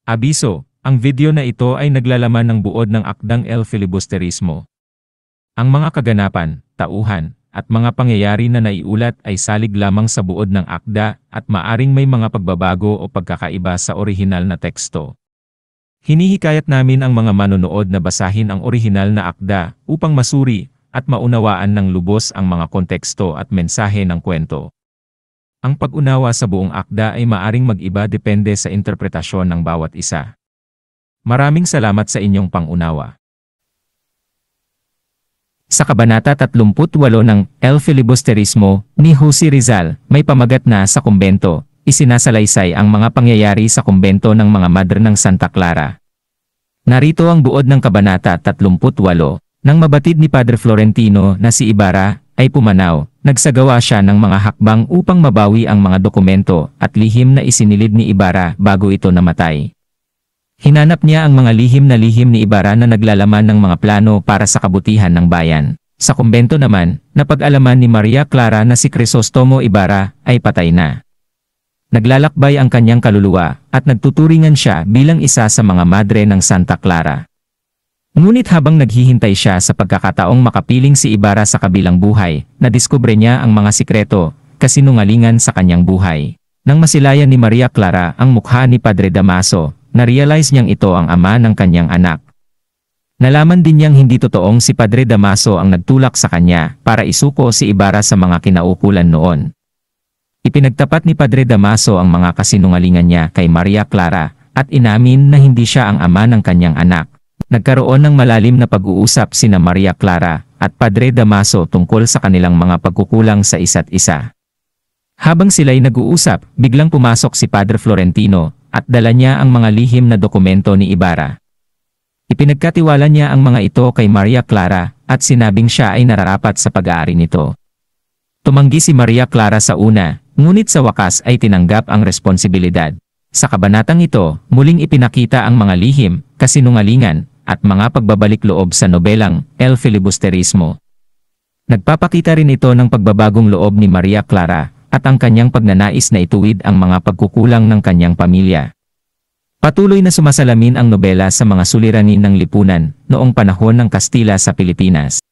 Abiso, ang video na ito ay naglalaman ng buod ng akdang El Filibusterismo. Ang mga kaganapan, tauhan, at mga pangyayari na naiulat ay salig lamang sa buod ng akda at maaring may mga pagbabago o pagkakaiba sa orihinal na teksto. Hinihikayat namin ang mga manonood na basahin ang orihinal na akda upang masuri at maunawaan ng lubos ang mga konteksto at mensahe ng kwento. Ang pag-unawa sa buong akda ay maaring mag-iba depende sa interpretasyon ng bawat isa. Maraming salamat sa inyong pang-unawa. Sa Kabanata 38 ng El Filibusterismo ni Jose Rizal, may pamagat na sa kumbento, isinasalaysay ang mga pangyayari sa kumbento ng mga Madre ng Santa Clara. Narito ang buod ng Kabanata 38. Nang mabatid ni Padre Florentino na si Ibarra ay pumanaw, nagsagawa siya ng mga hakbang upang mabawi ang mga dokumento at lihim na isinilid ni Ibarra bago ito namatay. Hinanap niya ang mga lihim ni Ibarra na naglalaman ng mga plano para sa kabutihan ng bayan. Sa kumbento naman, napag-alaman ni Maria Clara na si Crisostomo Ibarra ay patay na. Naglalakbay ang kanyang kaluluwa at nagtuturingan siya bilang isa sa mga Madre ng Santa Clara. Ngunit habang naghihintay siya sa pagkakataong makapiling si Ibarra sa kabilang buhay, nadiskubre niya ang mga sikreto, kasinungalingan sa kanyang buhay. Nang masilayan ni Maria Clara ang mukha ni Padre Damaso, na-realize niyang ito ang ama ng kanyang anak. Nalaman din niyang hindi totoong si Padre Damaso ang nagtulak sa kanya para isuko si Ibarra sa mga kinaukulan noon. Ipinagtapat ni Padre Damaso ang mga kasinungalingan niya kay Maria Clara at inamin na hindi siya ang ama ng kanyang anak. Nagkaroon ng malalim na pag-uusap sina Maria Clara at Padre Damaso tungkol sa kanilang mga pagkukulang sa isa't isa. Habang sila'y nag-uusap, biglang pumasok si Padre Florentino at dala niya ang mga lihim na dokumento ni Ibarra. Ipinagkatiwala niya ang mga ito kay Maria Clara at sinabing siya ay nararapat sa pag-aari nito. Tumanggi si Maria Clara sa una, ngunit sa wakas ay tinanggap ang responsibilidad. Sa kabanatang ito, muling ipinakita ang mga lihim, kasinungalingan, at mga pagbabalik loob sa nobelang El Filibusterismo. Nagpapakita rin ito ng pagbabagong loob ni Maria Clara at ang kanyang pagnanais na ituwid ang mga pagkukulang ng kanyang pamilya. Patuloy na sumasalamin ang nobela sa mga suliranin ng lipunan noong panahon ng Kastila sa Pilipinas.